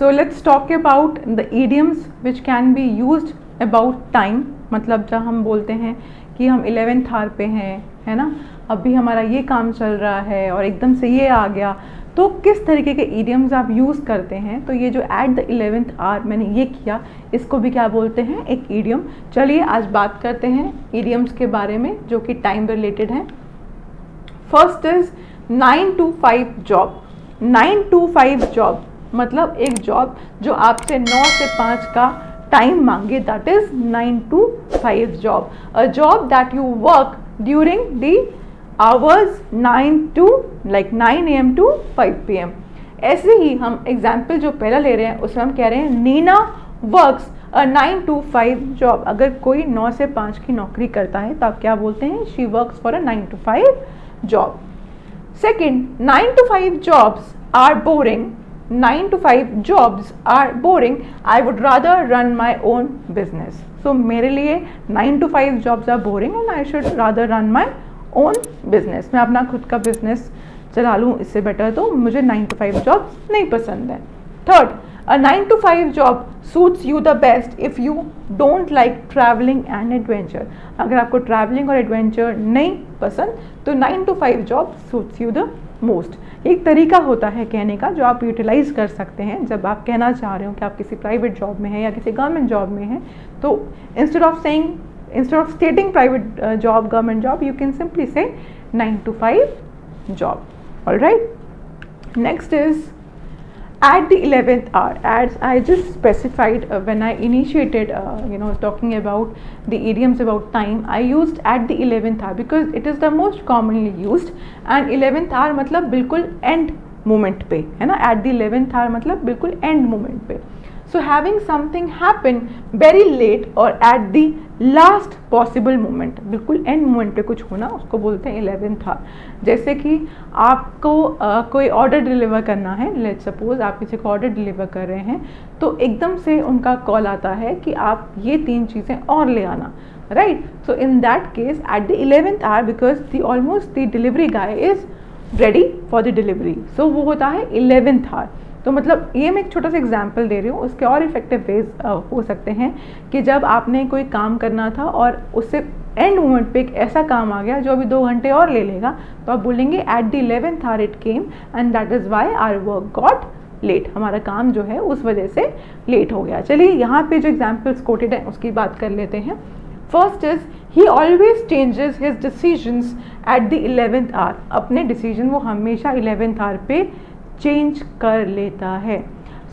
So let's talk about the idioms which can be used about time. मतलब जब हम बोलते हैं कि हम 11th आवर पे हैं, है ना, अभी हमारा ये काम चल रहा है और एकदम से ये आ गया, तो किस तरीके के idioms आप यूज़ करते हैं. तो ये जो at the 11th hour मैंने ये किया, इसको भी क्या बोलते हैं, एक idiom. चलिए आज बात करते हैं idioms के बारे में जो कि टाइम रिलेटेड हैं. First is 9 to 5 job. 9 to 5 job मतलब एक जॉब जो आपसे 9 से 5 का टाइम मांगे, that is 9 to 5 job. A job that you work during the hours 9 to 9 AM to 5 PM. ऐसे ही हम एग्जाम्पल जो पहला ले रहे हैं उसमें हम कह रहे हैं Neena works a 9 to 5 job. अगर कोई 9 से 5 की नौकरी करता है तो आप क्या बोलते हैं, she works for a 9 to 5 job. Second, 9 to 5 jobs are boring. 9 to 5 jobs are boring. I would rather run my own business. So मेरे लिए 9 to 5 jobs are boring and I should rather run my own business. मैं अपना खुद का business चला लूँ, इससे better तो मुझे 9 to 5 jobs नहीं पसंद है. Third, a 9 to 5 job suits you the best if you don't like traveling and adventure. अगर आपको traveling और adventure नहीं पसंद तो 9 to 5 job suits you the most. एक तरीका होता है कहने का जो आप यूटिलाइज कर सकते हैं जब आप कहना चाह रहे हो कि आप किसी प्राइवेट जॉब में हैं या किसी गवर्नमेंट जॉब में हैं. तो instead of स्टेटिंग private job, government job, you can simply से 9 to 5 job. Alright, next is at the 11th hour. As I just specified when I initiated talking about the idioms about time, I used at the 11th hour because it is the most commonly used. And 11th hour मतलब बिल्कुल end moment पे, है ना. at the 11th hour मतलब बिल्कुल end moment पे. So having something happen very late or at the last possible moment, बिल्कुल end moment पे कुछ होना, उसको बोलते हैं 11th hour. जैसे कि आपको कोई ऑर्डर डिलीवर करना है, लेट्स सपोज आप किसी को ऑर्डर डिलीवर कर रहे हैं तो एकदम से उनका कॉल आता है कि आप ये 3 चीज़ें और ले आना, right. So in that case at the 11th hour because the almost the delivery guy is ready for the delivery, so वो होता है 11th hour. तो मतलब ये मैं एक छोटा सा एग्जाम्पल दे रही हूँ. उसके और इफेक्टिव वेज हो सकते हैं कि जब आपने कोई काम करना था और उससे एंड मोमेंट पे एक ऐसा काम आ गया जो अभी 2 घंटे और ले लेगा, तो आप बोलेंगे at the 11th hour it came and that is why our work got late. हमारा काम जो है उस वजह से लेट हो गया. चलिए यहाँ पे जो एग्जाम्पल्स कोटेड हैं उसकी बात कर लेते हैं. First is he always changes his decisions at the 11th hour. अपने डिसीजन वो हमेशा 11th hour पे चेंज कर लेता है.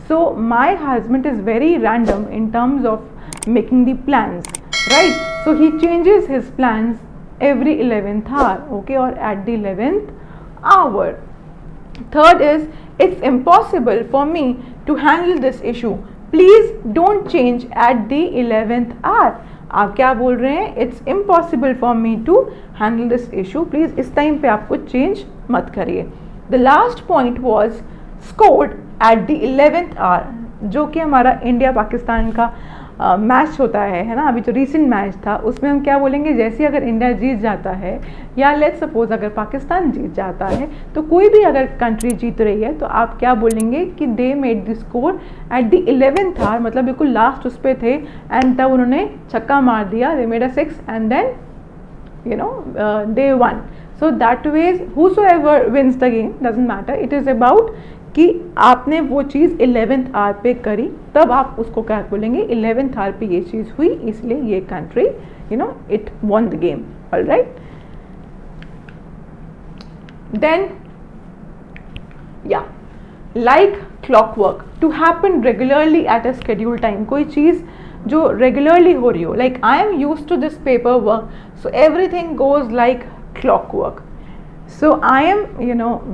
So my husband is very random in terms of making the plans, right. So he changes his plans every 11th hour, okay, और at the 11th hour. Third is it's impossible for me to handle this issue, please don't change at the 11th hour. आप क्या बोल रहे हैं, it's impossible for me to handle this issue, please इस time पे आप कुछ change मत करिए. The last point was scored at the 11th hour, जो कि हमारा इंडिया पाकिस्तान का मैच होता है ना. अभी जो रिसेंट मैच था उसमें हम क्या बोलेंगे, जैसे अगर इंडिया जीत जाता है या लेट्स सपोज अगर पाकिस्तान जीत जाता है, तो कोई भी अगर कंट्री जीत रही है तो आप क्या बोलेंगे कि they made the score eight the 11th hour, मतलब बिल्कुल लास्ट उस पर थे एंड तब उन्होंने छक्का मार दिया, they made a 6 and then they won. So that ways whosoever wins the game doesn't matter. It is about कि आपने वो चीज़ 11th hour पे करी, तब आप उसको क्या बोलेंगे, 11th hour पे ये चीज़ हुई इसलिए ये country it won the game. All right. Then like clockwork to happen regularly at a scheduled time. कोई चीज़ जो रेगुलरली हो रही हो, like I am used to this paper work, so everything goes like clockwork. So I am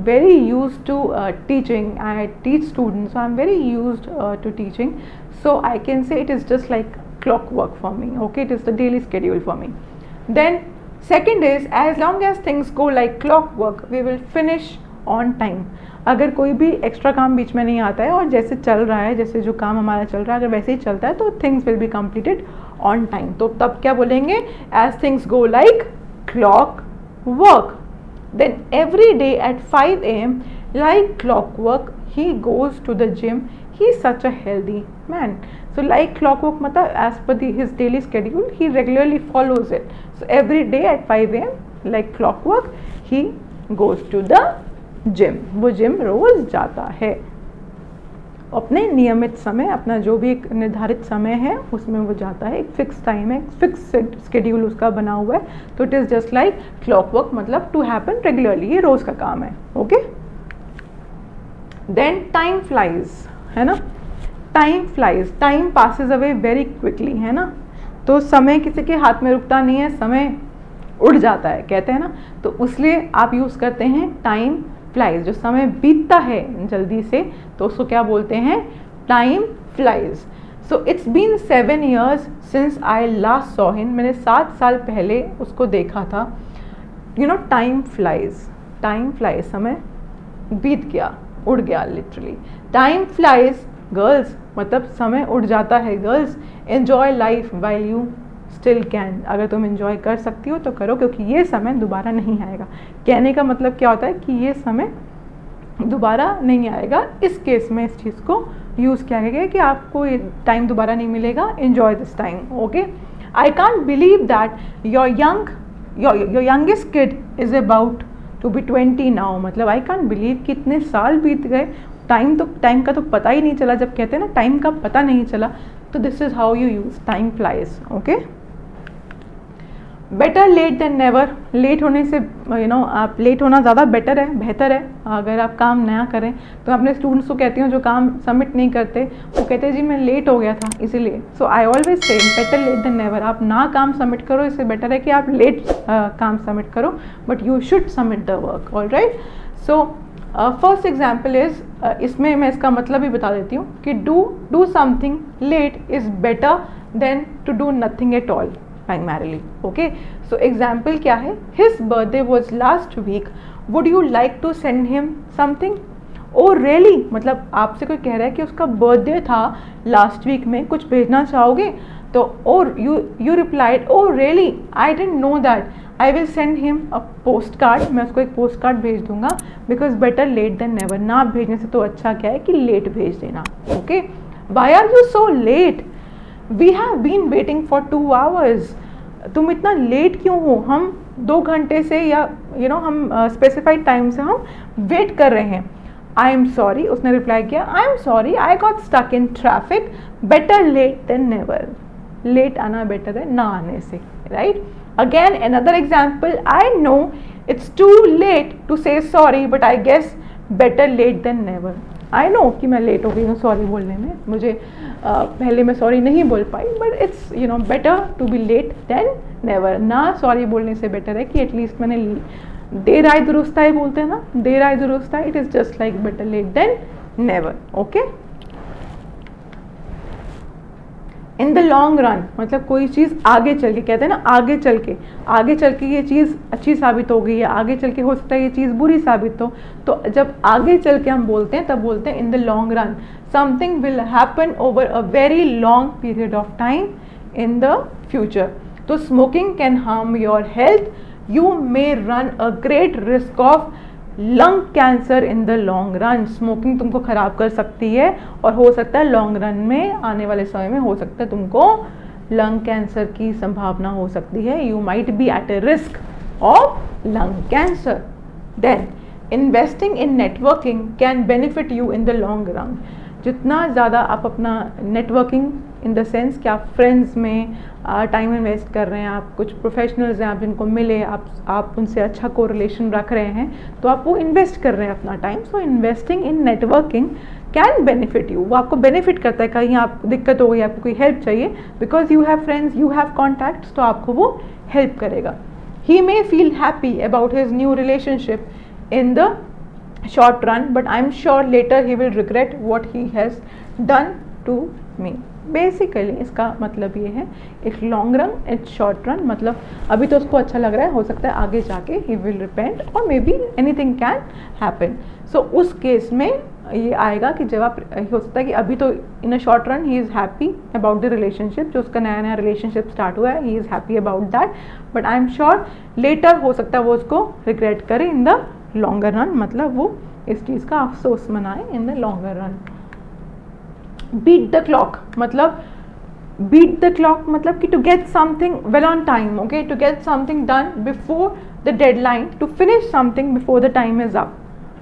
very used to teaching. I teach students, so I'm very used to teaching, so I can say it is just like clockwork for me, okay. It is the daily schedule for me. Then second is as long as things go like clockwork we will finish on time. अगर कोई भी extra काम बीच में नहीं आता है और जैसे चल रहा है, जैसे जो काम हमारा चल रहा है अगर वैसे ही चलता है तो things will be completed on time. तो तब क्या बोलेंगे, as things go like clock work. Then every day at 5 AM like clockwork he goes to the gym, he is such a healthy man. So like clockwork मतलब as per his daily schedule he regularly follows it. So every day at 5 AM like clockwork he goes to the gym. वो gym रोज जाता है अपने नियमित समय, अपना जो भी एक निर्धारित समय है उसमें वो जाता है. एक फिक्स टाइम है, फिक्स स्केड्यूल उसका बना हुआ है. तो it is just like clockwork मतलब टू हैपन रेगुलरली, ये रोज़ का काम है. ओके. देन टाइम फ्लाइज, है ना. Time flies, time passes away very quickly, है ना. तो समय किसी के हाथ में रुकता नहीं है, समय उड़ जाता है कहते हैं ना. तो इसलिए आप यूज़ करते हैं टाइम फ्लाइज. जो समय बीतता है जल्दी से तो उसको क्या बोलते हैं, time flies. So it's been 7 years since I last saw him. मैंने 7 साल पहले उसको देखा था. You know time flies, time flies, समय बीत गया, उड़ गया लिटरली. टाइम फ्लाइज गर्ल्स मतलब समय उड़ जाता है girls. Enjoy life while you still can. अगर तुम एंजॉय कर सकती हो तो करो क्योंकि ये समय दोबारा नहीं आएगा. कहने का मतलब क्या होता है कि ये समय दोबारा नहीं आएगा. इस केस में इस चीज़ को यूज़ किया गया कि आपको ये टाइम दोबारा नहीं मिलेगा. Enjoy this time. Okay. I can't believe that your youngest kid is about to be 20 now. मतलब आई कांट बिलीव कि इतने साल बीत गए, टाइम का तो पता ही नहीं चला. जब कहते हैं ना टाइम का पता नहीं चला, तो this is how you use time flies. Okay. Better late than never. Late होने से आप लेट होना ज़्यादा बेटर है, बेहतर है. अगर आप काम नया करें तो मैं अपने स्टूडेंट्स को कहती हूँ जो काम सबमिट नहीं करते, वो कहते हैं जी मैं लेट हो गया था इसीलिए. So I always say better late than never. आप ना काम सबमिट करो, इससे बेटर है कि आप लेट काम सबमिट करो, but you should submit the work. All right. So first example is, इसमें मैं इसका मतलब भी बता देती हूँ कि do something late is better than to do nothing at all primarily. Okay, so example क्या है, his birthday was last week, would you like to send him something? Oh really, मतलब आपसे कोई कह रहा है कि उसका बर्थडे था लास्ट वीक में, कुछ भेजना चाहोगे? तो और you replied, oh really, I didn't know that, I will send him a postcard. मैं उसको एक पोस्ट कार्ड भेज दूंगा. because better late than never. ना भेजने से तो अच्छा क्या है कि लेट भेज देना. okay, why are you so late? We have been waiting for 2 hours. तुम इतना लेट क्यों हो? हम 2 घंटे से या हम स्पेसिफाइड टाइम से हम वेट कर रहे हैं. I am sorry. उसने रिप्लाई किया, I am sorry, I got stuck in traffic. Better late than never. Late आना बेटर है ना आने से. Right. Again another example, I know it's too late to say sorry but I guess better late than never. I know कि मैं late हो गई हूँ सॉरी बोलने में, मुझे पहले मैं सॉरी नहीं बोल पाई, but it's better to be late than never. ना सॉरी बोलने से बेटर है कि एटलीस्ट मैंने देर आए दुरुस्त आए बोलते हैं ना, देर आए दुरुस्त आए. It is just like better late than never. Okay. In the long run मतलब कोई चीज़ आगे चल के, कहते हैं ना आगे चल के ये चीज़ अच्छी साबित हो गई है, आगे चल के हो सकता है ये चीज़ बुरी साबित हो. तो जब आगे चल के हम बोलते हैं तब बोलते हैं in the long run. Something will happen over a very long period of time in the future. तो smoking can harm your health. You may run a great risk of lung cancer in the long run. Smoking तुमको ख़राब कर सकती है और हो सकता है लॉन्ग रन में आने वाले समय में हो सकता है तुमको लंग कैंसर की संभावना हो सकती है. You might be at a risk of lung cancer. Then investing in networking can benefit you in the long run. जितना ज़्यादा आप अपना नेटवर्किंग इन द सेंस कि आप फ्रेंड्स में टाइम इन्वेस्ट कर रहे हैं, आप कुछ प्रोफेशनल्स हैं आप जिनको मिले, आप उनसे अच्छा को रिलेशन रख रहे हैं, तो आप वो इन्वेस्ट कर रहे हैं अपना time. So investing in networking can benefit you. वो आपको बेनिफिट करता है. कहीं आपको दिक्कत हो गई, आपको कोई हेल्प चाहिए, because you have friends, you have contacts, तो आपको वो हेल्प करेगा. He may feel happy about his new relationship in the short run, but I'm sure later he will regret what he has done to me. Basically इसका मतलब ये है, एक long run and short run, मतलब अभी तो उसको अच्छा लग रहा है, हो सकता है आगे जाके ही विल रिपेंट और may be anything can happen. So उस केस में ये आएगा कि जब आप, हो सकता है कि अभी तो in a short run he is happy about the relationship, जो उसका नया नया रिलेशनशिप स्टार्ट हुआ है, he is happy about that, but I am sure later हो सकता है वो उसको रिग्रेट करे इन द लॉन्गर रन, मतलब वो इस चीज़ का अफसोस मनाए in the longer run. Beat the clock मतलब कि to get something well on time, okay, to get something done before the deadline, to finish something before the time is up,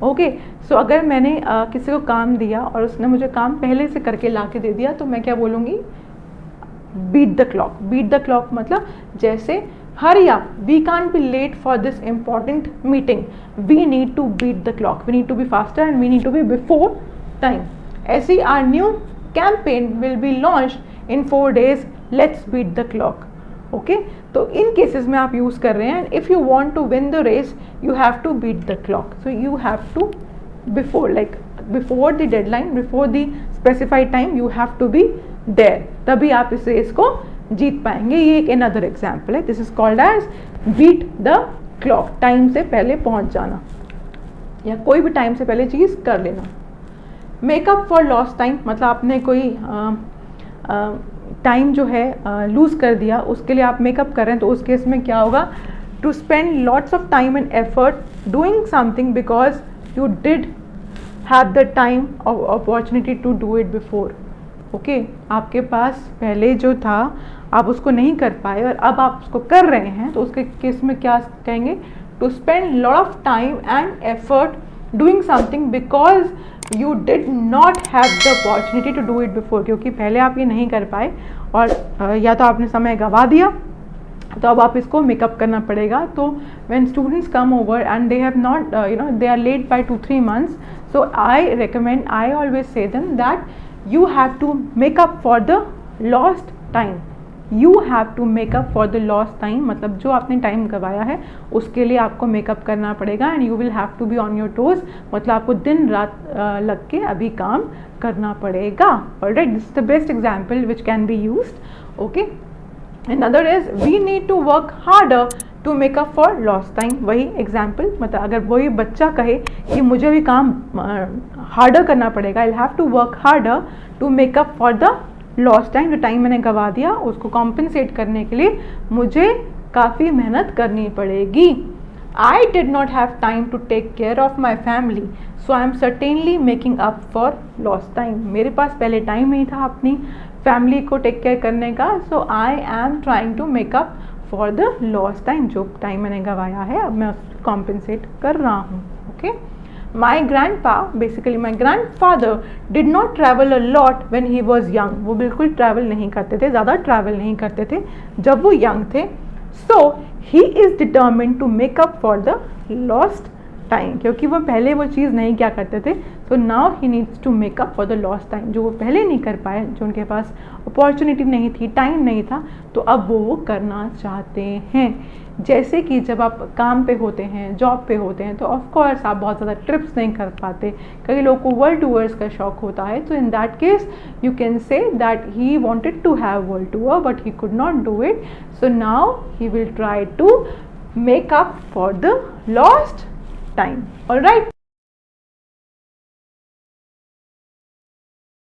okay. So अगर मैंने किसी को काम दिया और उसने मुझे काम पहले से करके ला के दे दिया तो मैं क्या बोलूँगी, beat the clock. Beat the clock मतलब जैसे hurry up, we can't be late for this important meeting, we need to beat the clock, we need to be faster and we need to be before time. ऐसी our new campaign will be launched in 4 days, let's beat the clock, okay। तो इन cases में आप use कर रहे हैं, and if you want to win the race you have to beat the clock, so you have to before the deadline, before the specified time you have to be there, तभी आप इस race को जीत पाएंगे। ये एक another example है, this is called as beat the clock, time से पहले पहुंच जाना या कोई भी टाइम से पहले चीज़ कर लेना। मेकअप फॉर लॉस्ट टाइम मतलब आपने कोई टाइम जो है लूज़ कर दिया, उसके लिए आप मेकअप कर रहे हैं, तो उस केस में क्या होगा, to spend lots of time and effort doing something because you did have the time और opportunity to do it before, okay. आपके पास पहले जो था आप उसको नहीं कर पाए और अब आप उसको कर रहे हैं, तो उसके केस में क्या कहेंगे, to spend lot of time and effort doing something because you did not have the opportunity to do it before, क्योंकि पहले आप ये नहीं कर पाए और या तो आपने समय गंवा दिया, तो अब आप इसको मेकअप करना पड़ेगा। तो when students come over and they have not they are late by 2-3 months, so I always say them that you have to make up for the lost time, you have to make up for the lost time मतलब जो आपने time गवाया है उसके लिए आपको make up करना पड़ेगा, and you will have to be on your toes मतलब आपको दिन रात लग के अभी काम करना पड़ेगा। Alright, this is the best example which can be used, okay. Another is we need to work harder to make up for lost time, वही एग्जाम्पल मतलब अगर वही बच्चा कहे कि मुझे भी काम हार्डर करना पड़ेगा, I have to work harder to make up for the lost time, जो टाइम मैंने गवा दिया उसको कॉम्पनसेट करने के लिए मुझे काफ़ी मेहनत करनी पड़ेगी। I did not have time to take care of my family, so I am certainly making up for lost time, मेरे पास पहले टाइम नहीं था अपनी फैमिली को टेक केयर करने का, so I am trying to make up for the lost time, जो टाइम मैंने गवाया है अब मैं उसको कॉम्पनसेट कर रहा हूँ, okay. My grandpa basically my grandfather did not travel a lot when he was young, वो बिल्कुल ट्रैवल नहीं करते थे, ज़्यादा ट्रैवल नहीं करते थे जब वो यंग थे, so he is determined to make up for the lost time, क्योंकि वो पहले वो चीज़ नहीं क्या करते थे, so now he needs to make up for the lost time, जो वो पहले नहीं कर पाए, जो उनके पास अपॉर्चुनिटी नहीं थी, टाइम नहीं था, तो अब वो करना चाहते हैं। जैसे कि जब आप काम पे होते हैं, जॉब पे होते हैं, तो ऑफ कोर्स आप बहुत ज़्यादा ट्रिप्स नहीं कर पाते, कई लोगों को वर्ल्ड टूर्स का शौक होता है, तो in that case you can say that he wanted to have world tour but he could not do it, so now he will try to make up for the lost time, all right।